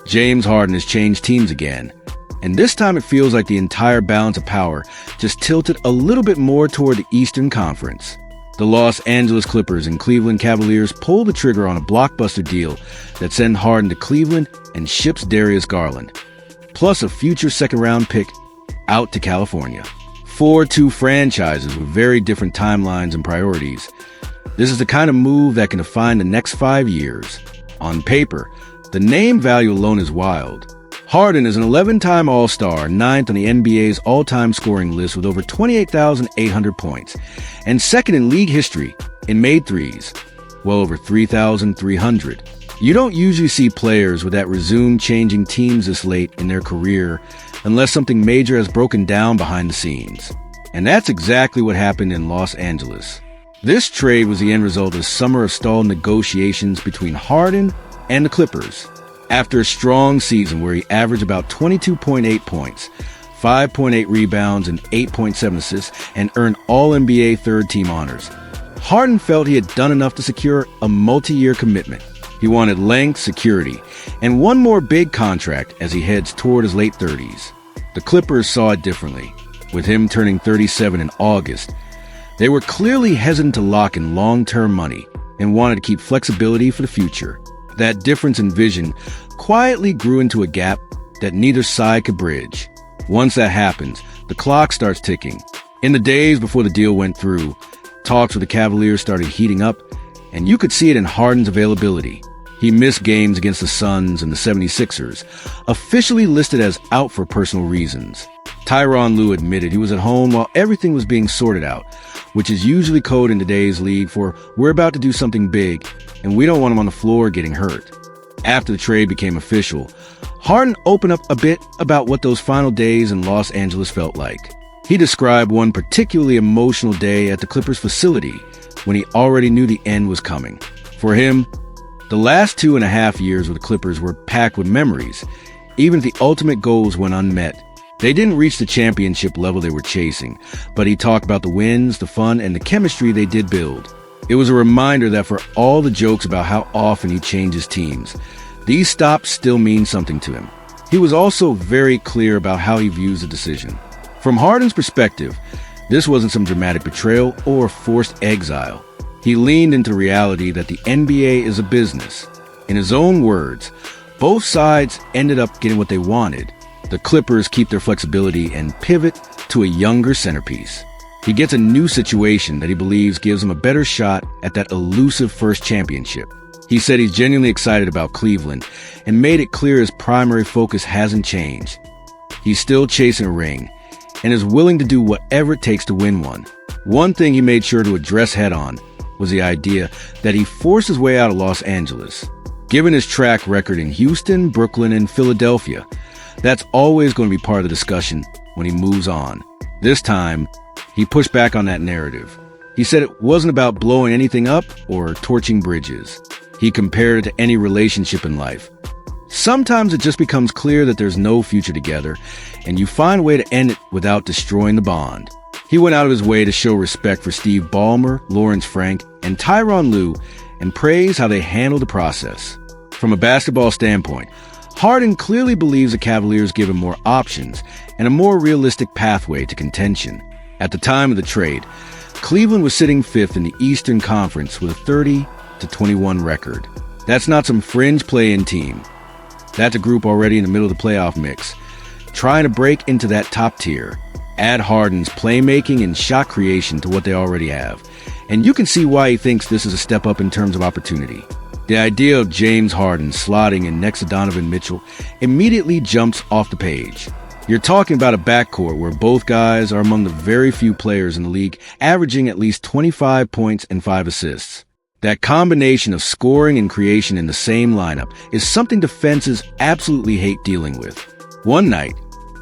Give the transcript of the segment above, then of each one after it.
James Harden has changed teams again, and this time it feels like the entire balance of power just tilted a little bit more toward the Eastern Conference. The Los Angeles Clippers and Cleveland Cavaliers pull the trigger on a blockbuster deal that sends Harden to Cleveland and ships Darius Garland, plus a future second-round pick out to California. For two franchises with very different timelines and priorities, this is the kind of move that can define the next 5 years. On paper, the name value alone is wild. Harden is an 11-time All-Star, 9th on the NBA's all-time scoring list with over 28,800 points, and second in league history in made threes, well over 3,300. You don't usually see players with that resume changing teams this late in their career unless something major has broken down behind the scenes. And that's exactly what happened in Los Angeles. This trade was the end result of a summer of stalled negotiations between Harden and the Clippers. After a strong season where he averaged about 22.8 points, 5.8 rebounds, and 8.7 assists, and earned All-NBA third-team honors, Harden felt he had done enough to secure a multi-year commitment. He wanted length, security, and one more big contract as he heads toward his late 30s. The Clippers saw it differently. With him turning 37 in August, they were clearly hesitant to lock in long-term money and wanted to keep flexibility for the future. That difference in vision quietly grew into a gap that neither side could bridge. Once that happens, the clock starts ticking. In the days before the deal went through, talks with the Cavaliers started heating up, and you could see it in Harden's availability. He missed games against the Suns and the 76ers, officially listed as out for personal reasons. Tyronn Lue admitted he was at home while everything was being sorted out, which is usually code in today's league for we're about to do something big, and we don't want him on the floor getting hurt. After the trade became official, Harden opened up a bit about what those final days in Los Angeles felt like. He described one particularly emotional day at the Clippers facility when he already knew the end was coming. For him, the last 2.5 years with the Clippers were packed with memories. Even if the ultimate goals went unmet, they didn't reach the championship level they were chasing, but he talked about the wins, the fun, and the chemistry they did build. It was a reminder that for all the jokes about how often he changes teams, these stops still mean something to him. He was also very clear about how he views the decision. From Harden's perspective, this wasn't some dramatic betrayal or forced exile. He leaned into the reality that the NBA is a business. In his own words, both sides ended up getting what they wanted. The Clippers keep their flexibility and pivot to a younger centerpiece. He gets a new situation that he believes gives him a better shot at that elusive first championship. He said he's genuinely excited about Cleveland and made it clear his primary focus hasn't changed. He's still chasing a ring and is willing to do whatever it takes to win one. One thing he made sure to address head-on was the idea that he forced his way out of Los Angeles. Given his track record in Houston, Brooklyn, and Philadelphia, that's always going to be part of the discussion when he moves on. This time, he pushed back on that narrative. He said it wasn't about blowing anything up or torching bridges. He compared it to any relationship in life. Sometimes it just becomes clear that there's no future together, and you find a way to end it without destroying the bond. He went out of his way to show respect for Steve Ballmer, Lawrence Frank, and Tyronn Lue, and praise how they handled the process. From a basketball standpoint, Harden clearly believes the Cavaliers give him more options and a more realistic pathway to contention. At the time of the trade, Cleveland was sitting 5th in the Eastern Conference with a 30-21 record. That's not some fringe play-in team. That's a group already in the middle of the playoff mix, trying to break into that top tier. Add Harden's playmaking and shot creation to what they already have, and you can see why he thinks this is a step up in terms of opportunity. The idea of James Harden slotting in next to Donovan Mitchell immediately jumps off the page. You're talking about a backcourt where both guys are among the very few players in the league averaging at least 25 points and 5 assists. That combination of scoring and creation in the same lineup is something defenses absolutely hate dealing with. One night,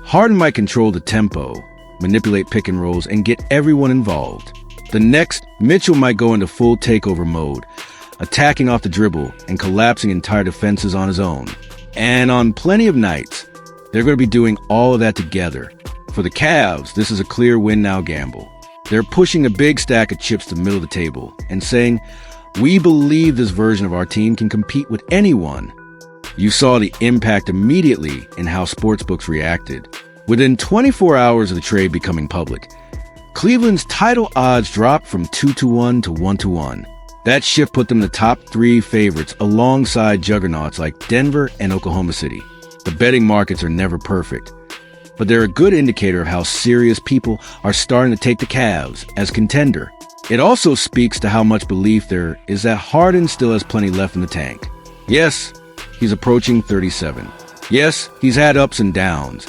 Harden might control the tempo, manipulate pick and rolls, and get everyone involved. The next, Mitchell might go into full takeover mode, attacking off the dribble and collapsing entire defenses on his own. And on plenty of nights, they're going to be doing all of that together. For the Cavs, this is a clear win-now gamble. They're pushing a big stack of chips to the middle of the table and saying, we believe this version of our team can compete with anyone. You saw the impact immediately in how sportsbooks reacted. Within 24 hours of the trade becoming public, Cleveland's title odds dropped from 2-1 to 1-1. That shift put them the top 3 favorites alongside juggernauts like Denver and Oklahoma City. The betting markets are never perfect, but they're a good indicator of how serious people are starting to take the Cavs as contender. It also speaks to how much belief there is that Harden still has plenty left in the tank. Yes, he's approaching 37. Yes, he's had ups and downs,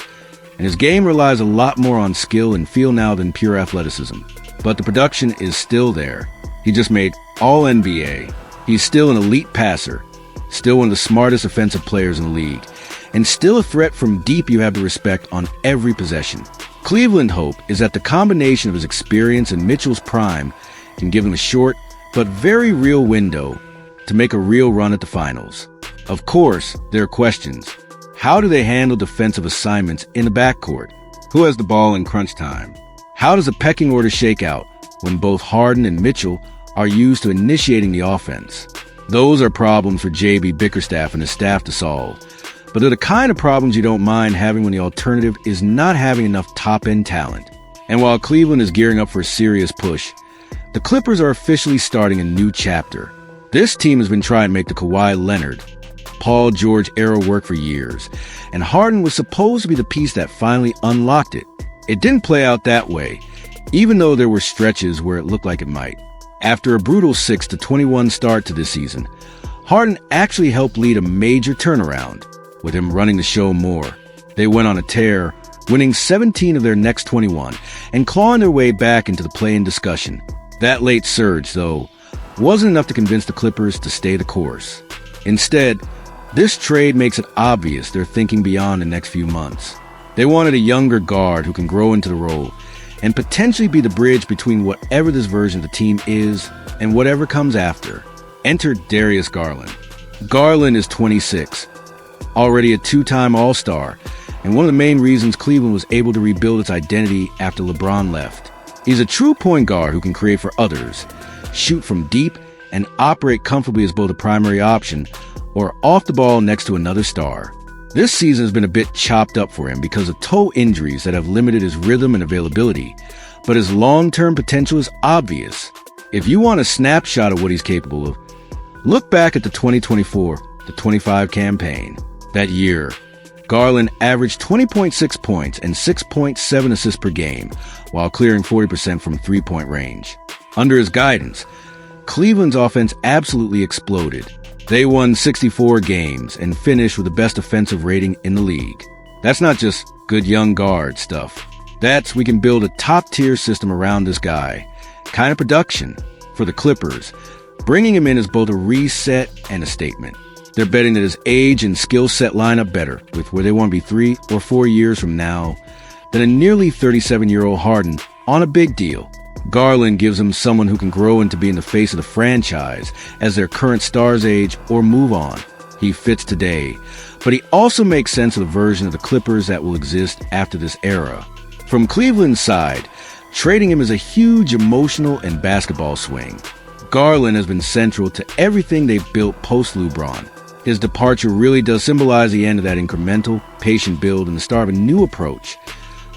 and his game relies a lot more on skill and feel now than pure athleticism. But the production is still there. He just made All-NBA. He's still an elite passer, still one of the smartest offensive players in the league, and still a threat from deep you have to respect on every possession. Cleveland hope is that the combination of his experience and Mitchell's prime can give him a short but very real window to make a real run at the finals. Of course, there are questions. How do they handle defensive assignments in the backcourt? Who has the ball in crunch time? How does the pecking order shake out when both Harden and Mitchell are used to initiating the offense? Those are problems for J.B. Bickerstaff and his staff to solve, but they're the kind of problems you don't mind having when the alternative is not having enough top-end talent. And while Cleveland is gearing up for a serious push, the Clippers are officially starting a new chapter. This team has been trying to make the Kawhi Leonard, Paul George era work for years, and Harden was supposed to be the piece that finally unlocked it. It didn't play out that way, even though there were stretches where it looked like it might. After a brutal 6-21 start to this season, Harden actually helped lead a major turnaround, with him running the show more. They went on a tear, winning 17 of their next 21 and clawing their way back into the play-in discussion. That late surge, though, wasn't enough to convince the Clippers to stay the course. Instead, this trade makes it obvious they're thinking beyond the next few months. They wanted a younger guard who can grow into the role and potentially be the bridge between whatever this version of the team is and whatever comes after. Enter Darius Garland. Garland is 26, already a 2-time All-Star, and one of the main reasons Cleveland was able to rebuild its identity after LeBron left. He's a true point guard who can create for others, shoot from deep, and operate comfortably as both a primary option or off the ball next to another star. This season has been a bit chopped up for him because of toe injuries that have limited his rhythm and availability, but his long-term potential is obvious. If you want a snapshot of what he's capable of, look back at the 2024-25 campaign. That year, Garland averaged 20.6 points and 6.7 assists per game, while clearing 40% from three-point range. Under his guidance, Cleveland's offense absolutely exploded. They won 64 games and finished with the best offensive rating in the league. That's not just good young guard stuff. That's we can build a top-tier system around this guy. Kind of production for the Clippers. Bringing him in is both a reset and a statement. They're betting that his age and skill set line up better with where they want to be 3 or 4 years from now than a nearly 37-year-old Harden on a big deal. Garland gives them someone who can grow into being the face of the franchise as their current stars age or move on. He fits today, but he also makes sense of the version of the Clippers that will exist after this era. From Cleveland's side, trading him is a huge emotional and basketball swing. Garland has been central to everything they've built post-LeBron. His departure really does symbolize the end of that incremental, patient build and the start of a new approach.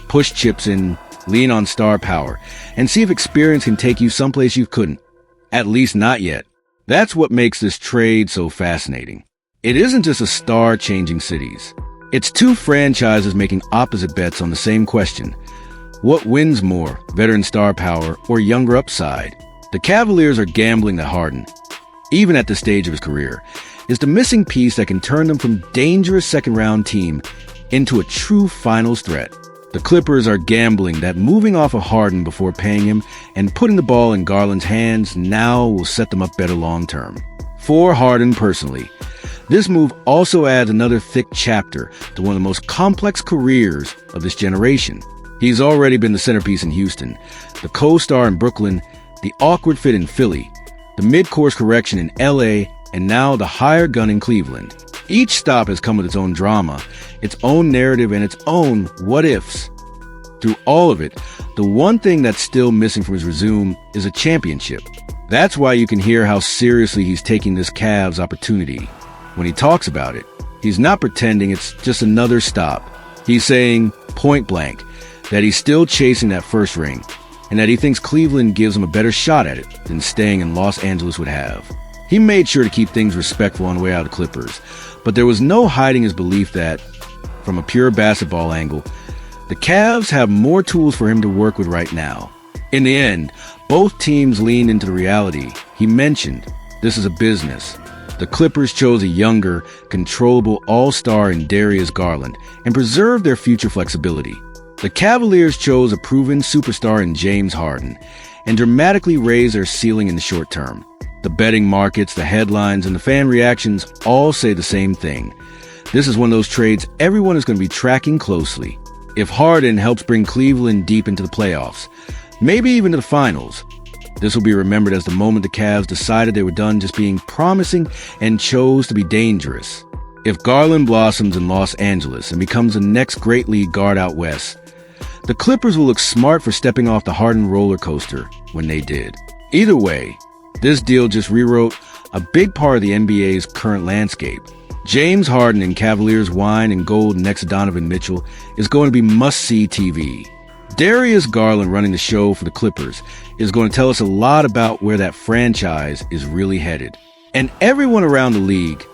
Push chips in, lean on star power, and see if experience can take you someplace you couldn't. At least not yet. That's what makes this trade so fascinating. It isn't just a star changing cities. It's two franchises making opposite bets on the same question. What wins more, veteran star power or younger upside? The Cavaliers are gambling that Harden, even at this stage of his career, is the missing piece that can turn them from dangerous second-round team into a true finals threat. The Clippers are gambling that moving off of Harden before paying him and putting the ball in Garland's hands now will set them up better long-term. For Harden personally, this move also adds another thick chapter to one of the most complex careers of this generation. He's already been the centerpiece in Houston, the co-star in Brooklyn, the awkward fit in Philly, the mid-course correction in LA, and now the higher gun in Cleveland. Each stop has come with its own drama, its own narrative, and its own what-ifs. Through all of it, the one thing that's still missing from his resume is a championship. That's why you can hear how seriously he's taking this Cavs opportunity. When he talks about it, He's not pretending it's just another stop. He's saying, point blank, that he's still chasing that first ring, and that he thinks Cleveland gives him a better shot at it than staying in Los Angeles would have. He made sure to keep things respectful on the way out of the Clippers, but there was no hiding his belief that, from a pure basketball angle, the Cavs have more tools for him to work with right now. In the end, both teams leaned into the reality. He mentioned, this is a business. The Clippers chose a younger, controllable all-star in Darius Garland and preserved their future flexibility. The Cavaliers chose a proven superstar in James Harden and dramatically raised their ceiling in the short term. The betting markets, the headlines, and the fan reactions all say the same thing. This is one of those trades everyone is going to be tracking closely. If Harden helps bring Cleveland deep into the playoffs, maybe even to the finals, this will be remembered as the moment the Cavs decided they were done just being promising and chose to be dangerous. If Garland blossoms in Los Angeles and becomes the next great league guard out west, the Clippers will look smart for stepping off the Harden roller coaster when they did. Either way, this deal just rewrote a big part of the NBA's current landscape. James Harden and Cavaliers wine and gold next to Donovan Mitchell is going to be must-see TV. Darius Garland running the show for the Clippers is going to tell us a lot about where that franchise is really headed. And everyone around the league